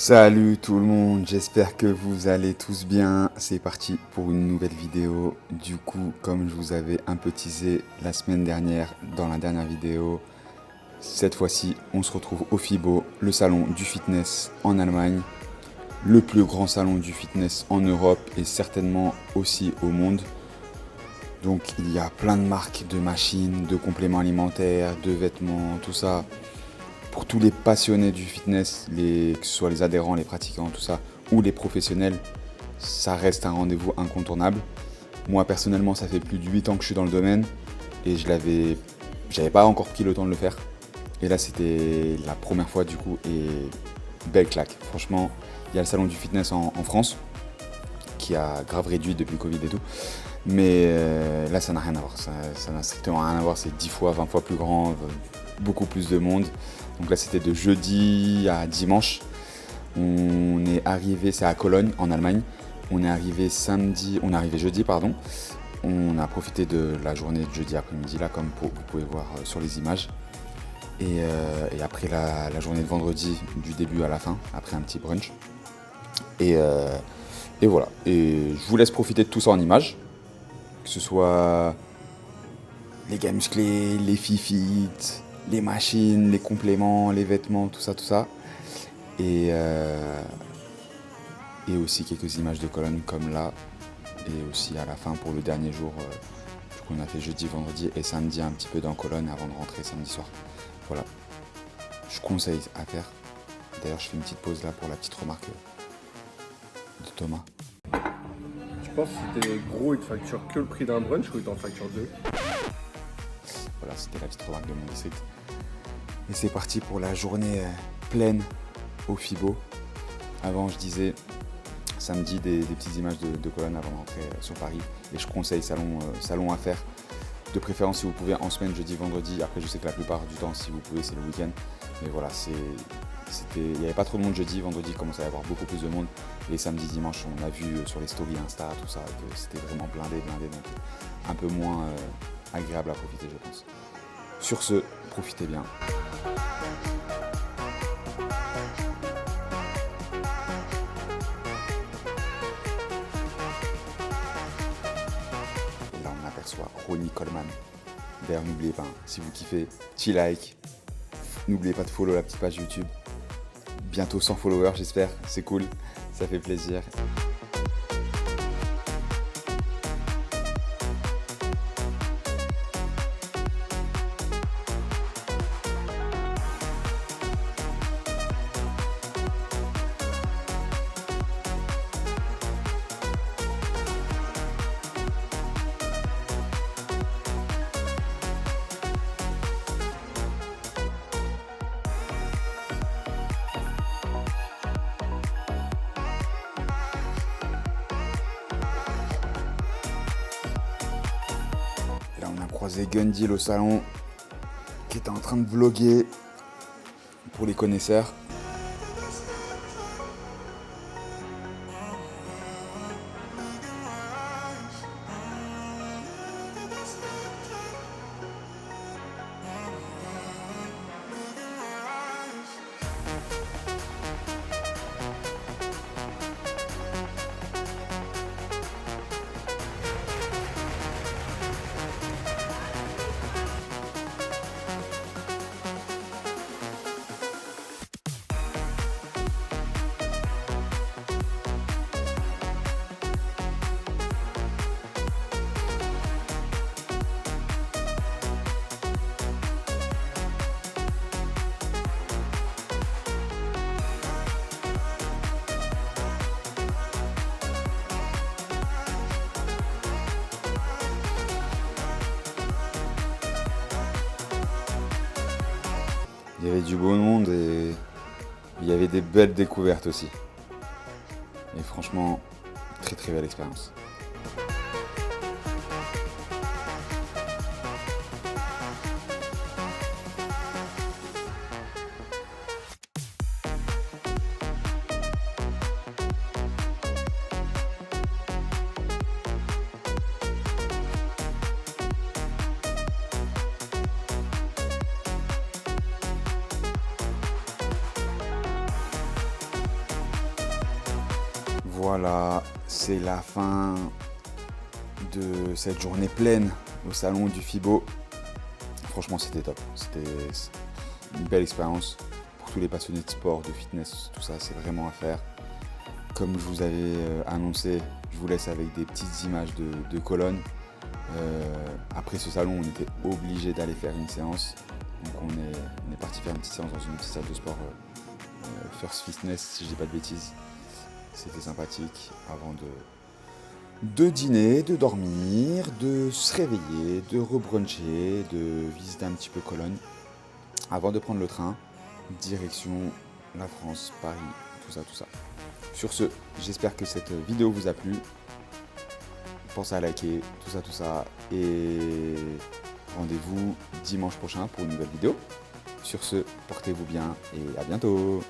Salut tout le monde, j'espère que vous allez tous bien. C'est parti pour une nouvelle vidéo. Du coup, comme je vous avais un peu teasé la semaine dernière dans la dernière vidéo, cette fois-ci, on se retrouve au FIBO, le salon du fitness en Allemagne, le plus grand salon du fitness en Europe et certainement aussi au monde. Donc il y a plein de marques de machines, de compléments alimentaires, de vêtements, tout ça. Pour tous les passionnés du fitness, que ce soit les adhérents, les pratiquants, tout ça, ou les professionnels, ça reste un rendez-vous incontournable. Moi personnellement, ça fait plus de 8 ans que je suis dans le domaine et j'avais pas encore pris le temps de le faire. Et là, c'était la première fois du coup et belle claque. Franchement, il y a le salon du fitness en France qui a grave réduit depuis le Covid et tout. Mais là, ça n'a rien à voir. Ça n'a strictement rien à voir. C'est 10 fois, 20 fois plus grand, beaucoup plus de monde. Donc là, c'était de jeudi à dimanche. On est arrivé, c'est à Cologne, en Allemagne. On est arrivé jeudi, pardon. On a profité de la journée de jeudi après-midi, là, comme vous pouvez voir sur les images. Et après la journée de vendredi, du début à la fin, après un petit brunch. Et voilà. Et je vous laisse profiter de tout ça en images. Que ce soit les gars musclés, les filles fit, les machines, les compléments, les vêtements, tout ça, tout ça. Et aussi quelques images de colonnes comme là. Et aussi à la fin pour le dernier jour, qu'on a fait jeudi, vendredi et samedi un petit peu dans Cologne avant de rentrer samedi soir. Voilà. Je conseille à faire. D'ailleurs, je fais une petite pause là pour la petite remarque de Thomas. Tu penses que si t'es gros, il te facture que le prix d'un brunch ou il t'en facture deux? Voilà, c'était la petite remarque de mon district. Et c'est parti pour la journée pleine au FIBO. Avant, je disais samedi des petites images de colonnes avant de rentrer sur Paris. Et je conseille salon à faire. De préférence si vous pouvez en semaine, jeudi, vendredi. Après, je sais que la plupart du temps, si vous pouvez, c'est le week-end. Mais voilà, il n'y avait pas trop de monde jeudi, vendredi, il commençait à y avoir beaucoup plus de monde. Et samedi, dimanche, on a vu sur les stories Insta, tout ça, que c'était vraiment blindé, donc un peu moins agréable à profiter, je pense. Sur ce, profitez bien. Et là, on aperçoit Ronnie Coleman. D'ailleurs, n'oubliez pas, si vous kiffez, petit like. N'oubliez pas de follow la petite page YouTube. Bientôt 100 followers, j'espère. C'est cool, ça fait plaisir. Et là, on a croisé Gundil au salon qui était en train de vlogger pour les connaisseurs. Il y avait du beau monde et il y avait des belles découvertes aussi. Et franchement, très très belle expérience. Voilà, c'est la fin de cette journée pleine au salon du FIBO. Franchement, c'était top. C'était une belle expérience pour tous les passionnés de sport, de fitness, tout ça, c'est vraiment à faire. Comme je vous avais annoncé, je vous laisse avec des petites images de colonnes. Après ce salon, on était obligé d'aller faire une séance. Donc on est parti faire une petite séance dans une petite salle de sport First Fitness, si je dis pas de bêtises. C'était sympathique avant de dîner, de dormir, de se réveiller, de rebruncher, de visiter un petit peu Cologne avant de prendre le train, direction la France, Paris, tout ça, tout ça. Sur ce, j'espère que cette vidéo vous a plu. Pensez à liker, tout ça, et rendez-vous dimanche prochain pour une nouvelle vidéo. Sur ce, portez-vous bien et à bientôt.